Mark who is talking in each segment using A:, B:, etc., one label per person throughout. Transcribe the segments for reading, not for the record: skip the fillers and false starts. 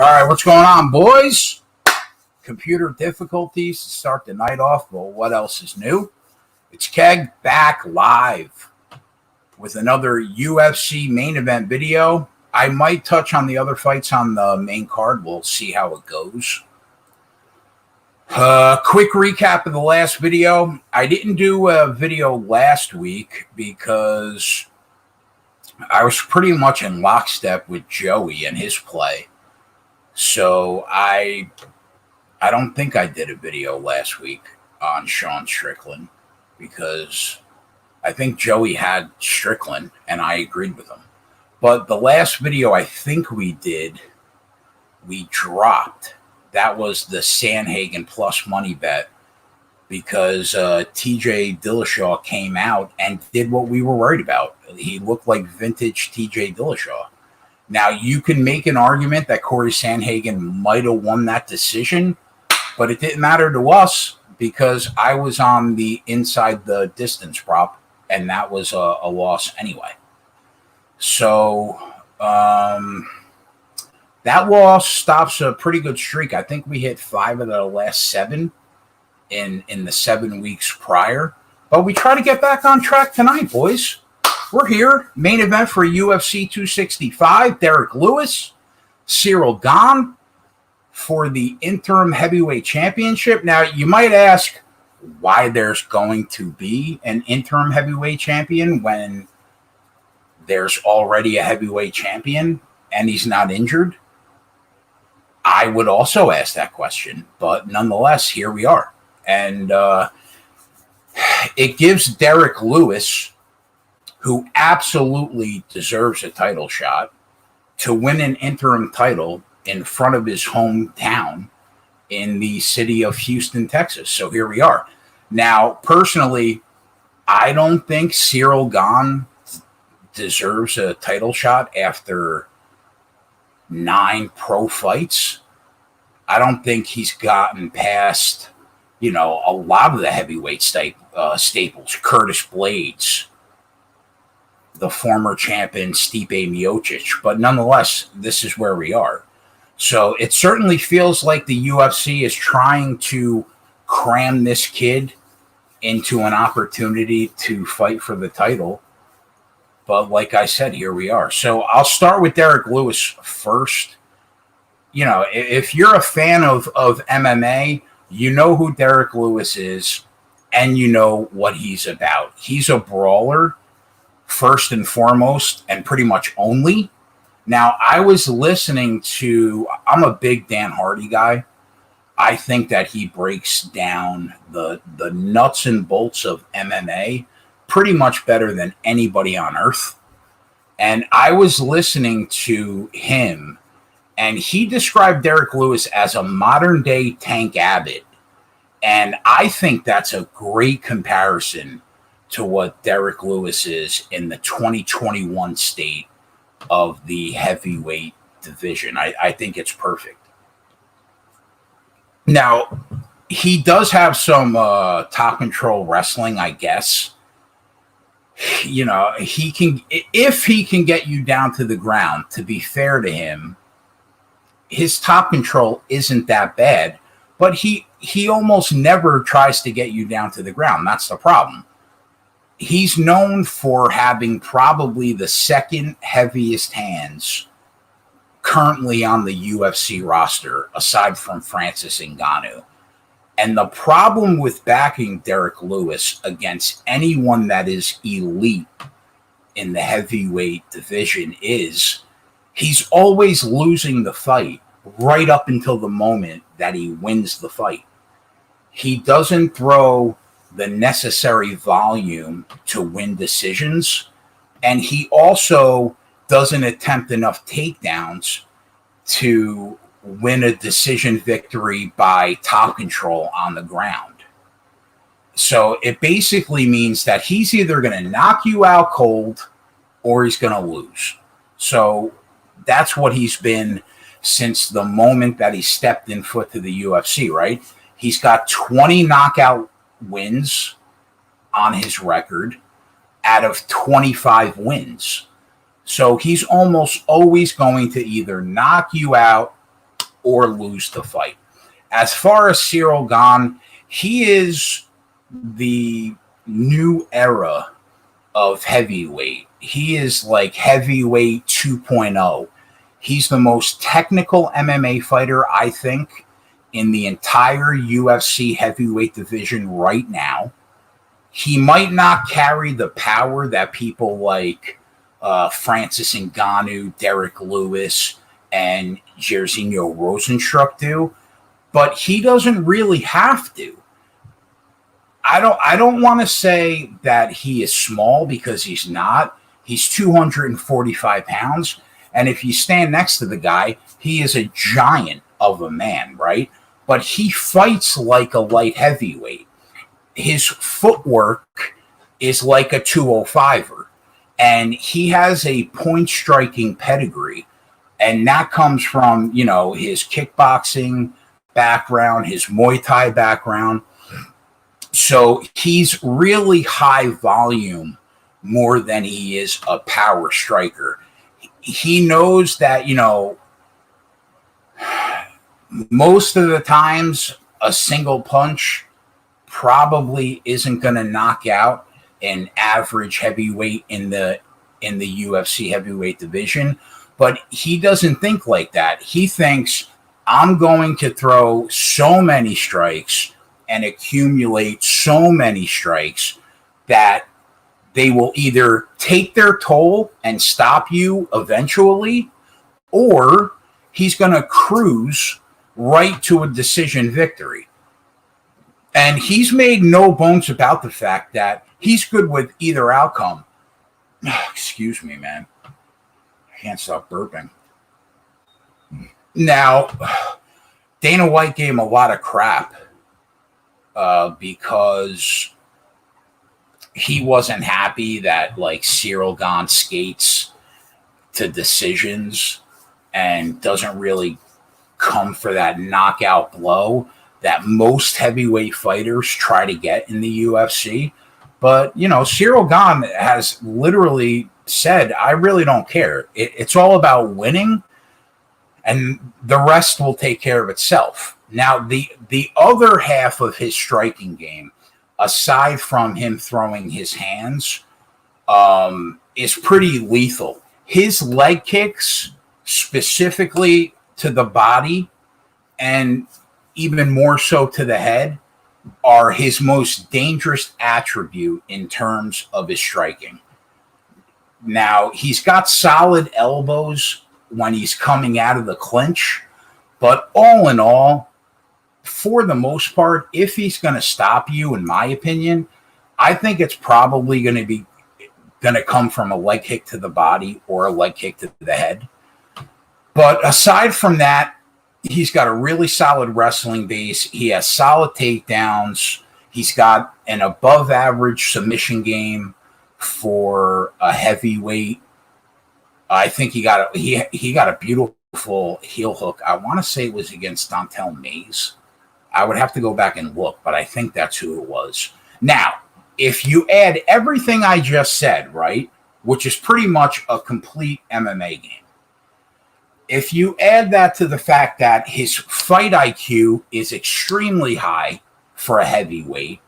A: All right, what's going on, boys? Computer difficulties to start the night off. Well, what else is new? It's Keg back live with another UFC main event video. I might touch on the other fights on the main card. We'll see how it goes. Quick recap of the last video. I didn't do a video last week because I was pretty much in lockstep with Joey and his play. So I don't think I did a video last week on Sean Strickland because I think Joey had Strickland and I agreed with him. But the last video I think we did, we dropped. That was the Sandhagen plus money bet because TJ Dillashaw came out and did what we were worried about. He looked like vintage TJ Dillashaw. Now, you can make an argument that Corey Sandhagen might have won that decision, but it didn't matter to us because I was on the inside the distance prop, and that was a loss anyway. So that loss stops a pretty good streak. I think we hit 5 of the last 7 in the 7 weeks prior. But we try to get back on track tonight, boys. We're here. Main event for UFC 265. Derek Lewis, Cyril Gane for the interim heavyweight championship. Now, you might ask why there's going to be an interim heavyweight champion when there's already a heavyweight champion and he's not injured. I would also ask that question, but nonetheless, here we are. And it gives Derek Lewis, who absolutely deserves a title shot, to win an interim title in front of his hometown in the city of Houston, Texas. So here we are. Now, personally, I don't think Cyril Gane deserves a title shot after 9 pro fights. I don't think he's gotten past, a lot of the heavyweight staples, Curtis Blades, the former champion Stipe Miocic, but nonetheless, this is where we are. So it certainly feels like the UFC is trying to cram this kid into an opportunity to fight for the title. But like I said, here we are. So I'll start with Derek Lewis first. If you're a fan of MMA, you know who Derek Lewis is and you know what he's about. He's a brawler, first and foremost, and pretty much only. Now, I was listening to, I'm a big Dan Hardy guy. I think that he breaks down the nuts and bolts of MMA pretty much better than anybody on earth. And I was listening to him, and he described Derek Lewis as a modern-day Tank Abbott. And I think that's a great comparison to what Derek Lewis is in the 2021 state of the heavyweight division. I think it's perfect. Now, he does have some top control wrestling, I guess. He can, if he can get you down to the ground, to be fair to him, his top control isn't that bad, but he almost never tries to get you down to the ground. That's the problem. He's known for having probably the second heaviest hands currently on the UFC roster, aside from Francis Ngannou. And the problem with backing Derek Lewis against anyone that is elite in the heavyweight division is he's always losing the fight right up until the moment that he wins the fight. He doesn't throw the necessary volume to win decisions, and he also doesn't attempt enough takedowns to win a decision victory by top control on the ground. So it basically means that he's either going to knock you out cold or he's going to lose. So that's what he's been since the moment that he stepped in foot to the UFC, right? He's got 20 knockout wins on his record out of 25 wins. So he's almost always going to either knock you out or lose the fight. As far as Cyril Gane, he is the new era of heavyweight. He is like heavyweight 2.0. He's the most technical MMA fighter, I think, in the entire UFC heavyweight division right now. He might not carry the power that people like Francis Ngannou, Derek Lewis, and Jairzinho Rozenstruik do, but he doesn't really have to. I don't want to say that he is small because he's not. He's 245 pounds. And if you stand next to the guy, he is a giant of a man, right? But he fights like a light heavyweight. His footwork is like a 205er. And he has a point striking pedigree. And that comes from, his kickboxing background, his Muay Thai background. So he's really high volume more than he is a power striker. He knows that, most of the times a single punch probably isn't going to knock out an average heavyweight in the UFC heavyweight division, but he doesn't think like that. He thinks, I'm going to throw so many strikes and accumulate so many strikes that they will either take their toll and stop you eventually, or he's going to cruise right to a decision victory. And he's made no bones about the fact that he's good with either outcome. Excuse me, man. I can't stop burping. Now, Dana White gave him a lot of crap because he wasn't happy that Cyril Gane skates to decisions and doesn't really come for that knockout blow that most heavyweight fighters try to get in the UFC. But, Cyril Gane has literally said, I really don't care. It's all about winning, and the rest will take care of itself. Now, the other half of his striking game, aside from him throwing his hands, is pretty lethal. His leg kicks, specifically to the body and even more so to the head, are his most dangerous attribute in terms of his striking. Now, he's got solid elbows when he's coming out of the clinch, but all in all, for the most part, if he's going to stop you, in my opinion, I think it's probably going to come from a leg kick to the body or a leg kick to the head. But aside from that, he's got a really solid wrestling base. He has solid takedowns. He's got an above average submission game for a heavyweight. I think he got a beautiful heel hook. I want to say it was against Dontel Mays. I would have to go back and look, but I think that's who it was. Now, if you add everything I just said, right, which is pretty much a complete MMA game, if you add that to the fact that his fight IQ is extremely high for a heavyweight,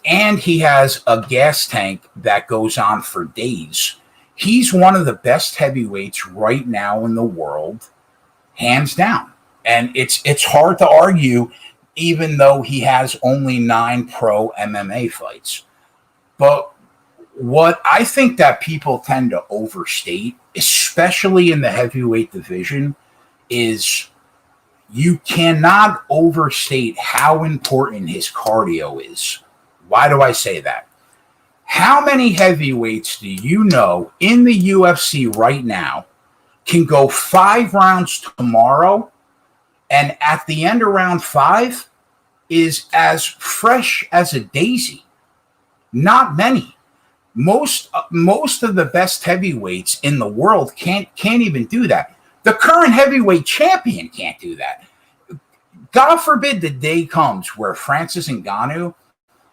A: and he has a gas tank that goes on for days, he's one of the best heavyweights right now in the world, hands down. And it's hard to argue, even though he has only 9 pro MMA fights. But what I think that people tend to overstate, especially in the heavyweight division, is you cannot overstate how important his cardio is. Why do I say that? How many heavyweights do you know in the UFC right now can go 5 rounds tomorrow, and at the end of round 5 is as fresh as a daisy? Not many. Most of the best heavyweights in the world can't even do that. The current heavyweight champion can't do that. God forbid the day comes where Francis Ngannou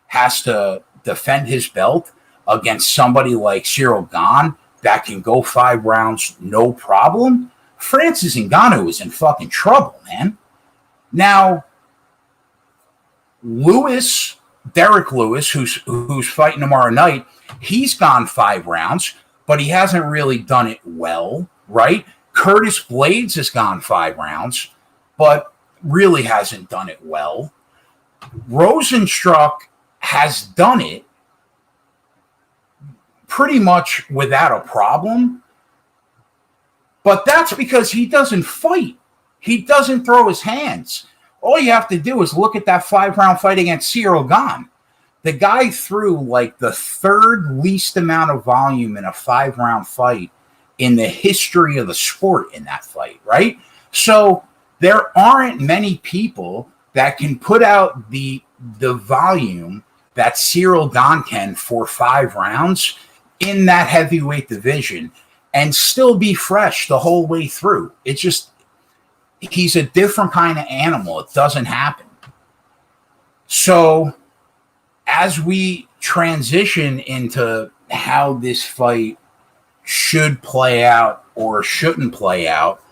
A: has to defend his belt against somebody like Cyril Gane that can go 5 rounds no problem. Francis Ngannou is in fucking trouble, man. Now, Derek Lewis, who's fighting tomorrow night, he's gone 5 rounds, but he hasn't really done it well, right? Curtis Blades has gone 5 rounds, but really hasn't done it well. Rosenstruck has done it pretty much without a problem, but that's because he doesn't fight. He doesn't throw his hands. All you have to do is look at that 5-round fight against Cyril Gane. The guy threw like the 3rd least amount of volume in a 5-round fight in the history of the sport in that fight, right? So there aren't many people that can put out the volume that Cyril Gane can for 5 rounds in that heavyweight division and still be fresh the whole way through. It's just, he's a different kind of animal. It doesn't happen. So as we transition into how this fight should play out or shouldn't play out,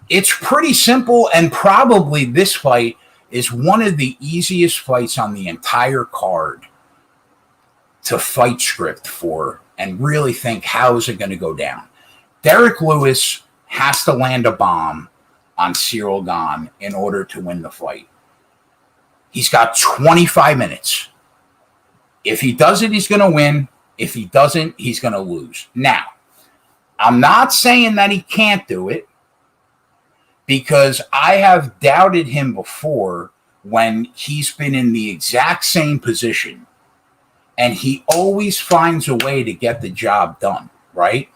A: it's pretty simple, and probably this fight is one of the easiest fights on the entire card to fight script for and really think, how is it going to go down? Derek Lewis has to land a bomb on Cyril Gane in order to win the fight. He's got 25 minutes. If he does it, he's going to win. If he doesn't, he's going to lose. Now, I'm not saying that he can't do it, because I have doubted him before when he's been in the exact same position, and he always finds a way to get the job done, right?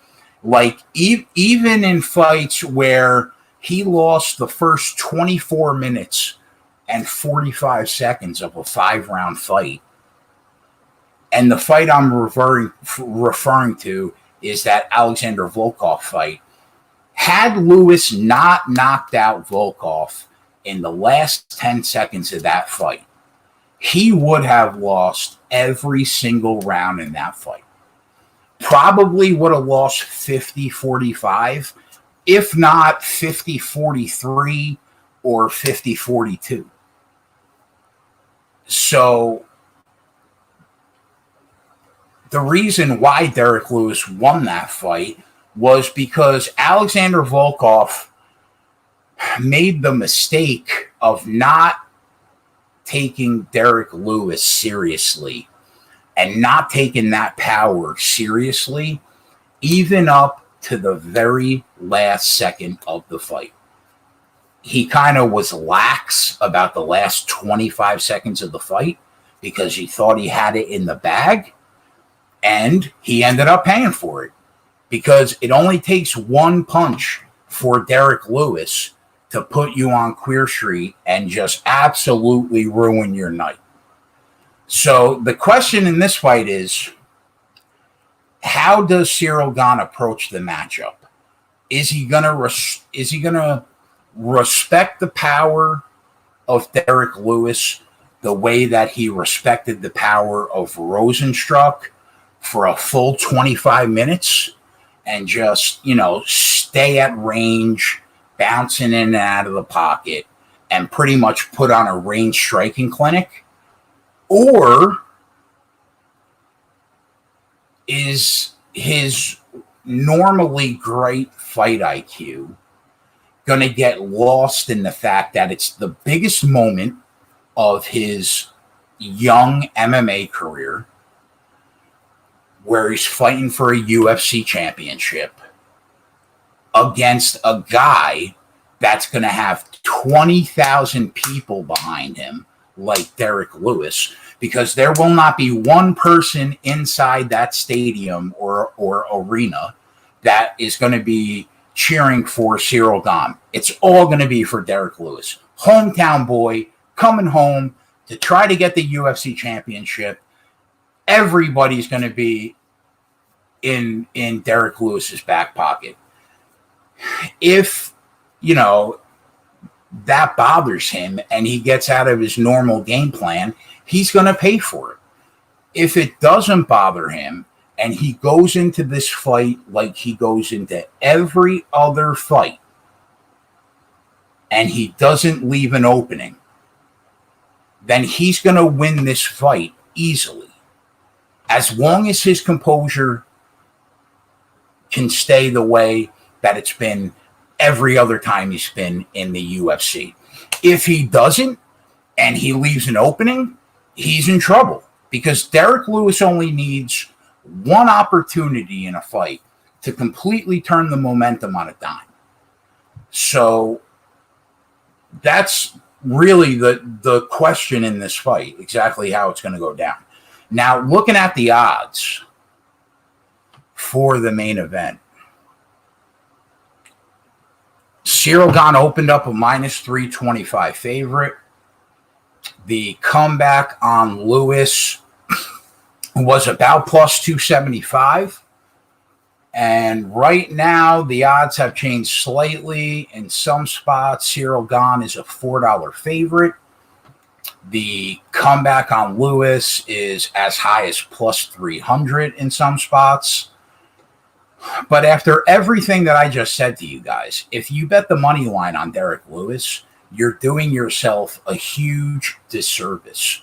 A: Like, even in fights where he lost the first 24 minutes and 45 seconds of a 5-round fight, and the fight I'm referring to is that Alexander Volkov fight. Had Lewis not knocked out Volkov in the last 10 seconds of that fight, he would have lost every single round in that fight. Probably would have lost 50-45, if not 50-43 or 50-42. So the reason why Derek Lewis won that fight was because Alexander Volkov made the mistake of not taking Derek Lewis seriously and not taking that power seriously, even up to the very last second of the fight. He kind of was lax about the last 25 seconds of the fight because he thought he had it in the bag, and he ended up paying for it. Because it only takes one punch for Derek Lewis to put you on Queer Street and just absolutely ruin your night. So the question in this fight is, how does Cyril Gane approach the matchup? Is he gonna respect the power of Derek Lewis the way that he respected the power of Rosenstruck for a full 25 minutes? And just, stay at range, bouncing in and out of the pocket, and pretty much put on a range striking clinic? Or is his normally great fight IQ going to get lost in the fact that it's the biggest moment of his young MMA career, where he's fighting for a UFC championship against a guy that's going to have 20,000 people behind him like Derek Lewis, because there will not be one person inside that stadium or arena that is going to be cheering for Cyril Gane. It's all going to be for Derek Lewis. Hometown boy coming home to try to get the UFC championship. Everybody's going to be in Derek Lewis's back pocket. If, that bothers him and he gets out of his normal game plan, he's going to pay for it. If it doesn't bother him and he goes into this fight like he goes into every other fight, and he doesn't leave an opening, then he's going to win this fight easily. As long as his composure can stay the way that it's been every other time he's been in the UFC. If he doesn't and he leaves an opening, he's in trouble, because Derek Lewis only needs one opportunity in a fight to completely turn the momentum on a dime. So that's really the question in this fight, exactly how it's going to go down. Now, looking at the odds for the main event, Ciryl Gane opened up a minus 325 favorite. The comeback on Lewis was about plus 275. And right now, the odds have changed slightly. In some spots, Ciryl Gane is a $4 favorite. The comeback on Lewis is as high as plus 300 in some spots. But after everything that I just said to you guys, if you bet the money line on Derek Lewis, you're doing yourself a huge disservice,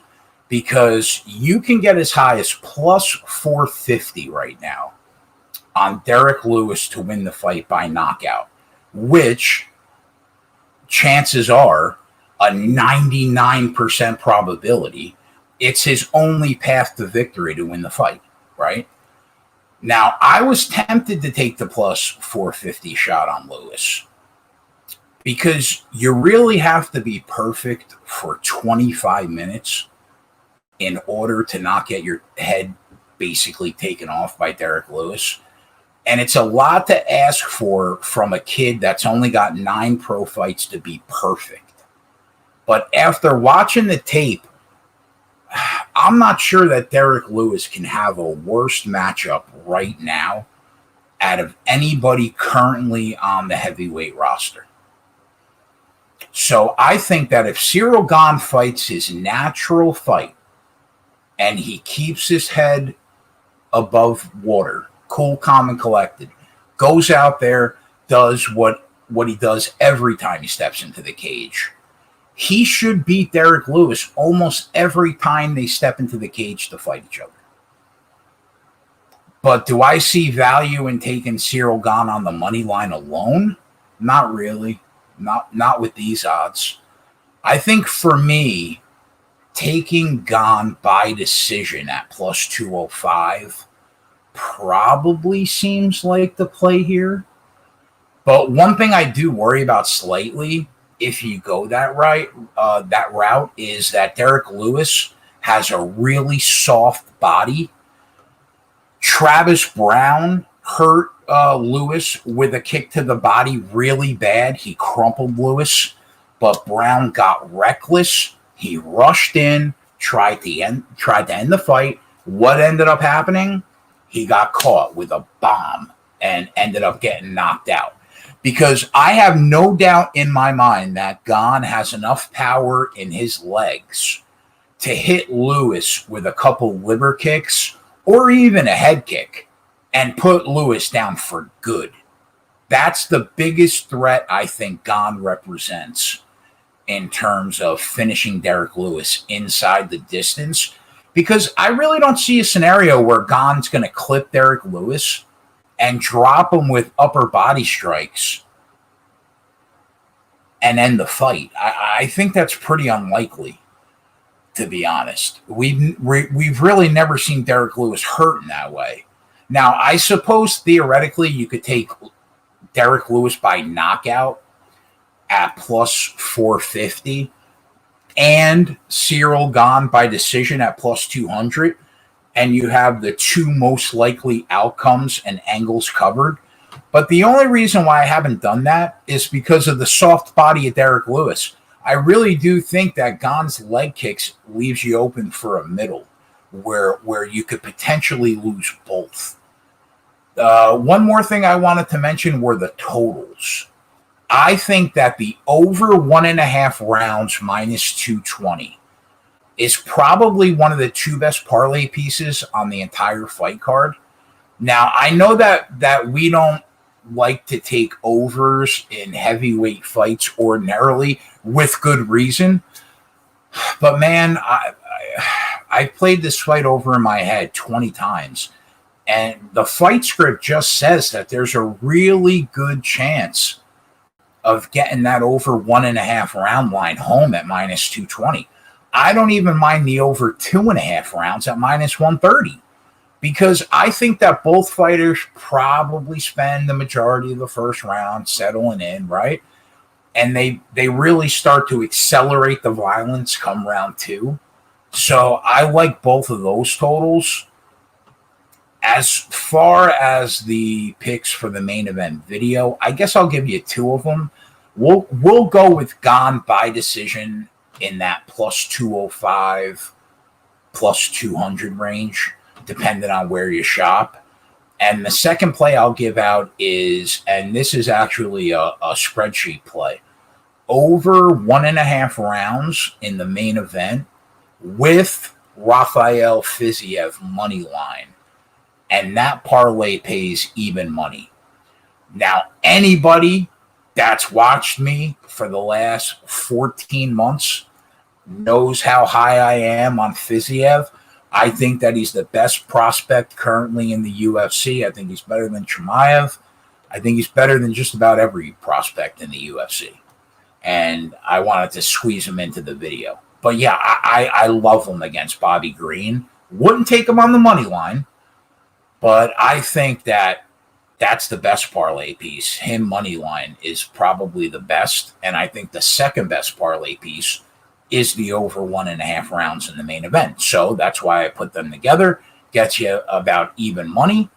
A: because you can get as high as plus 450 right now on Derek Lewis to win the fight by knockout, which chances are a 99% probability it's his only path to victory to win the fight, right? Now, I was tempted to take the plus 450 shot on Lewis, because you really have to be perfect for 25 minutes in order to not get your head basically taken off by Derek Lewis. And it's a lot to ask for from a kid that's only got 9 pro fights to be perfect. But after watching the tape, I'm not sure that Derek Lewis can have a worse matchup right now out of anybody currently on the heavyweight roster. So I think that if Ciryl Gane fights his natural fight and he keeps his head above water, cool, calm, and collected, goes out there, does what he does every time he steps into the cage, he should beat Derek Lewis almost every time they step into the cage to fight each other. But do I see value in taking Ciryl Gane on the money line alone? Not really. Not with these odds. I think for me, taking Gane by decision at plus 205 probably seems like the play here. But one thing I do worry about slightly, if you go that route, is that Derek Lewis has a really soft body. Travis Brown hurt Lewis with a kick to the body really bad. He crumpled Lewis, but Brown got reckless. He rushed in, tried to end the fight. What ended up happening? He got caught with a bomb and ended up getting knocked out. Because I have no doubt in my mind that Gane has enough power in his legs to hit Lewis with a couple liver kicks or even a head kick and put Lewis down for good. That's the biggest threat I think Gane represents in terms of finishing Derek Lewis inside the distance, because I really don't see a scenario where Gane's going to clip Derek Lewis and drop him with upper body strikes and end the fight. I think that's pretty unlikely, to be honest. We've really never seen Derek Lewis hurt in that way. Now, I suppose theoretically you could take Derek Lewis by knockout at plus 450 and Ciryl Gane by decision at plus 200, and you have the two most likely outcomes and angles covered. But the only reason why I haven't done that is because of the soft body of Derek Lewis. I really do think that Gane's leg kicks leaves you open for a middle where you could potentially lose both. One more thing I wanted to mention were the totals. I think that the over 1.5 rounds minus 220 is probably one of the 2 best parlay pieces on the entire fight card. Now, I know that we don't like to take overs in heavyweight fights ordinarily with good reason. But man, I played this fight over in my head 20 times. And the fight script just says that there's a really good chance of getting that over 1.5 round line home at minus 220. I don't even mind the over 2.5 rounds at minus 130 because I think that both fighters probably spend the majority of the first round settling in, right? And they really start to accelerate the violence come round 2. So I like both of those totals. As far as the picks for the main event video, I guess I'll give you 2 of them. We'll go with Gone by decision in that plus 205, plus 200 range, depending on where you shop. And the second play I'll give out is, and this is actually a spreadsheet play, over 1.5 rounds in the main event with Rafael Fiziev money line. And that parlay pays even money. Now, anybody that's watched me for the last 14 months knows how high I am on Fiziev. I think that he's the best prospect currently in the UFC. I think he's better than Chimaev. I think he's better than just about every prospect in the UFC. And I wanted to squeeze him into the video. But yeah, I love him against Bobby Green. Wouldn't take him on the money line. But I think that that's the best parlay piece. Him money line is probably the best. And I think the second best parlay piece is the over 1.5 rounds in the main event. So that's why I put them together. Gets you about even money.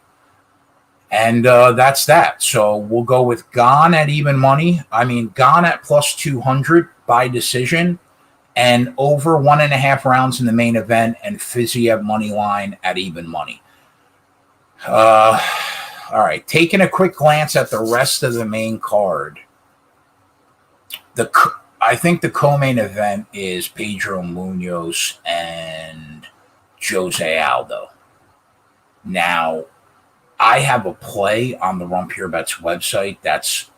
A: And that's that. So we'll go with Gone at even money. Gone at plus 200 by decision. And over 1.5 rounds in the main event. And Fiziev money line at even money. All right, taking a quick glance at the rest of the main card. I think the co-main event is Pedro Munoz and Jose Aldo. Now, I have a play on the Run Pure Bets website that's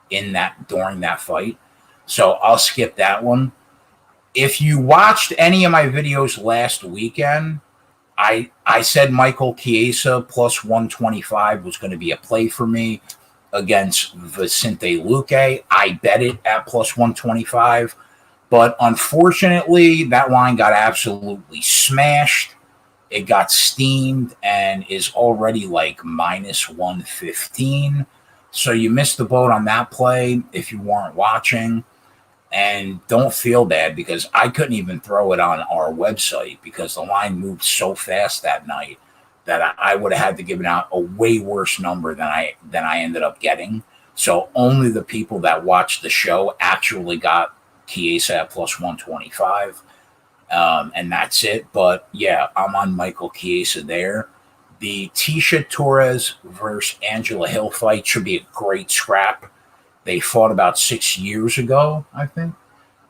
A: during that fight, so I'll skip that one. If you watched any of my videos last weekend, I said Michael Chiesa plus 125 was going to be a play for me against Vicente Luque. I bet it at plus 125. But unfortunately, that line got absolutely smashed. It got steamed and is already like minus 115. So you missed the boat on that play if you weren't watching. And don't feel bad because I couldn't even throw it on our website because the line moved so fast that night that I would have had to give it out a way worse number than I ended up getting. So only the people that watched the show actually got Chiesa at plus 125. And that's it. But yeah, I'm on Michael Chiesa there. The Tisha Torres versus Angela Hill fight should be a great scrap. They fought about 6 years ago, I think.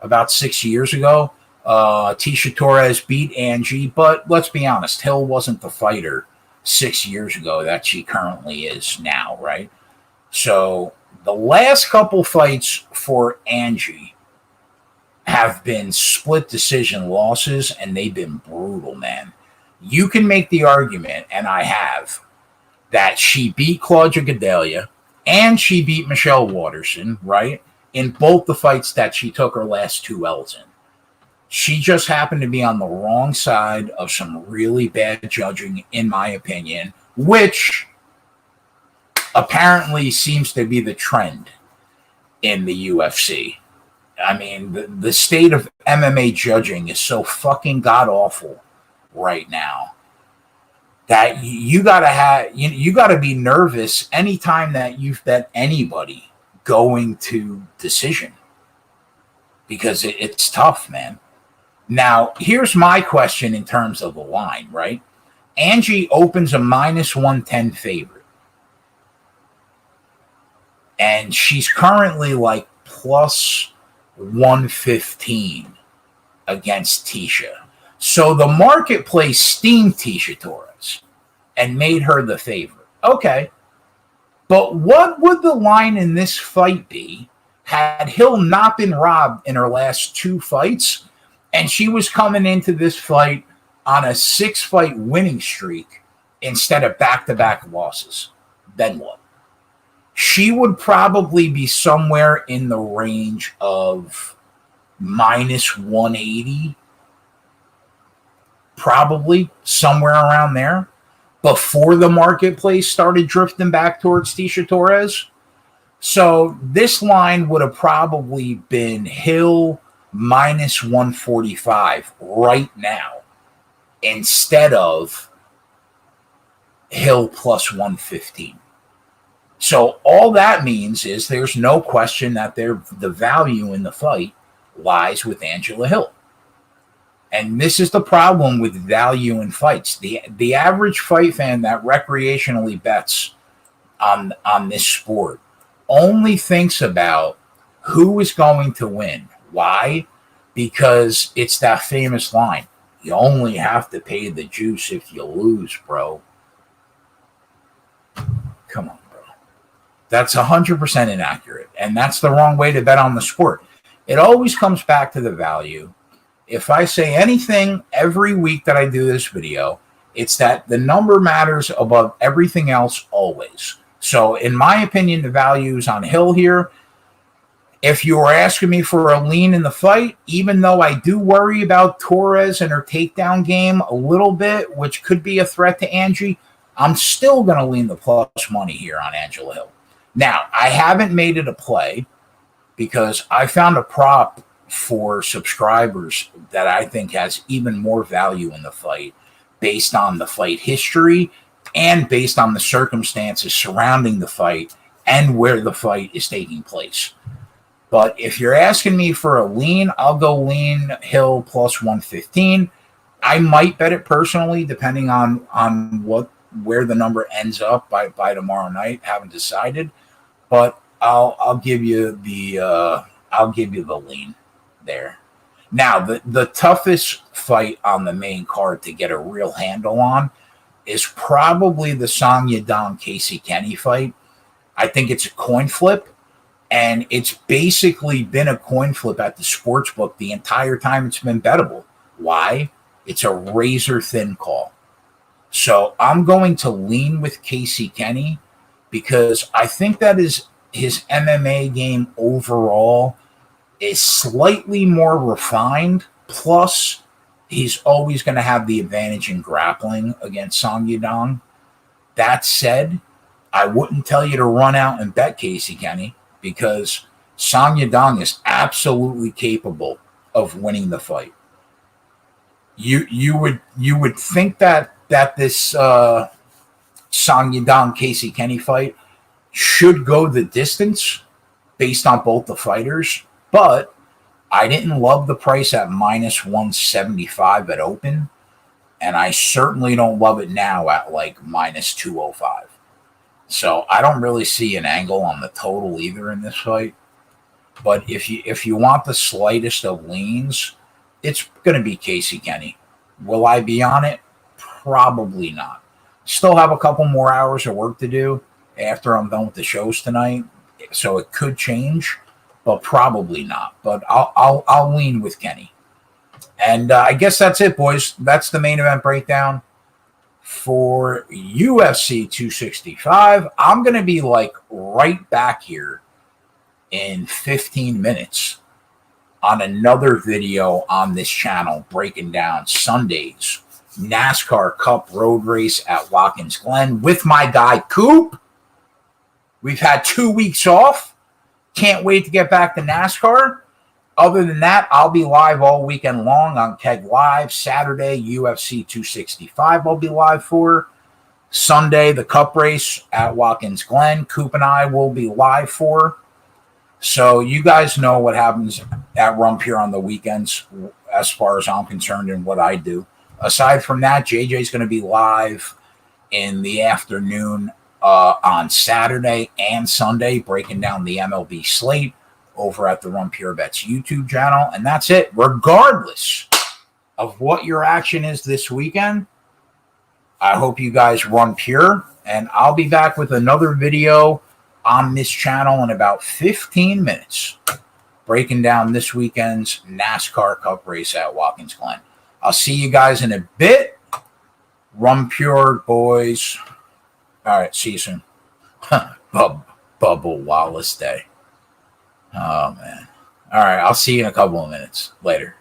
A: About 6 years ago. Tisha Torres beat Angie, but let's be honest, Hill wasn't the fighter 6 years ago that she currently is now, right? So the last couple fights for Angie have been split decision losses, and they've been brutal, man. You can make the argument, and I have, that she beat Claudia Gadelha, and she beat Michelle Waterson, right? In both the fights that she took her last 2 L's in. She just happened to be on the wrong side of some really bad judging, in my opinion, which apparently seems to be the trend in the UFC. I mean, the state of MMA judging is so fucking god-awful right now that you gotta be nervous anytime that you've bet anybody going to decision because it's tough, man. Now, here's my question in terms of the line, right? Angie opens a minus 110 favorite, and she's currently like plus 115 against Tisha. So the marketplace steamed Tisha Torres and made her the favorite. Okay. But what would the line in this fight be had Hill not been robbed in her last 2 fights, and she was coming into this fight on a 6-fight winning streak instead of back-to-back losses? Then what? She would probably be somewhere in the range of minus 180, probably somewhere around there, before the marketplace started drifting back towards Tisha Torres. So this line would have probably been Hill minus 145 right now instead of Hill plus 115. So all that means is there's no question that the value in the fight lies with Angela Hill. And this is the problem with value in fights. The average fight fan that recreationally bets on this sport only thinks about who is going to win. Why? Because it's that famous line. You only have to pay the juice if you lose, bro. Come on, bro. That's 100% inaccurate. And that's the wrong way to bet on the sport. It always comes back to the value. If I say anything every week that I do this video, it's that the number matters above everything else always. So in my opinion, the value is on Hill here. If you were asking me for a lean in the fight, even though I do worry about Torres and her takedown game a little bit, which could be a threat to Angie, I'm still going to lean the plus money here on Angela Hill. Now, I haven't made it a play because I found a prop for subscribers that I think has even more value in the fight based on the fight history and based on the circumstances surrounding the fight and where the fight is taking place. But if you're asking me for a lean, I'll go lean Hill plus 115. I might bet it personally, depending on where the number ends up by tomorrow night. Haven't decided, but I'll give you the lean there. Now, the toughest fight on the main card to get a real handle on is probably the Song Yadong Casey Kenny fight. I think it's a coin flip, and it's basically been a coin flip at the sports book the entire time it's been bettable. Why? It's a razor thin call. So I'm going to lean with Casey Kenny because I think that his MMA game overall is slightly more refined. Plus, he's always going to have the advantage in grappling against Song Yadong. That said, I wouldn't tell you to run out and bet Casey Kenny because Song Yadong is absolutely capable of winning the fight. You would think that this Song Yadong Casey Kenny fight should go the distance based on both the fighters, but I didn't love the price at minus 175 at open, and I certainly don't love it now at like minus 205. So I don't really see an angle on the total either in this fight. But if you want the slightest of leans, it's going to be Casey Kenny. Will I be on it? Probably not. Still have a couple more hours of work to do after I'm done with the shows tonight, so it could change, but probably not. But I'll lean with Kenny. And I guess that's it, boys. That's the main event breakdown for UFC 265. I'm going to be like right back here in 15 minutes on another video on this channel breaking down Sunday's NASCAR Cup road race at Watkins Glen with my guy Coop. We've had 2 weeks off. Can't wait to get back to NASCAR. Other than that, I'll be live all weekend long on Keg Live. Saturday, UFC 265 I'll be live for. Sunday, the Cup race at Watkins Glen. Coop and I will be live for. So you guys know what happens at Rump here on the weekends as far as I'm concerned and what I do. Aside from that, JJ's going to be live in the afternoon on Saturday and Sunday, breaking down the MLB slate over at the Run Pure Bets YouTube channel. And that's it. Regardless of what your action is this weekend, I hope you guys run pure And I'll be back with another video on this channel in about 15 minutes, breaking down this weekend's NASCAR Cup race at Watkins Glen. I'll see you guys in a bit. Rum Pure, boys. All right, see you soon. Bubble Wallace Day. Oh, man. All right, I'll see you in a couple of minutes. Later.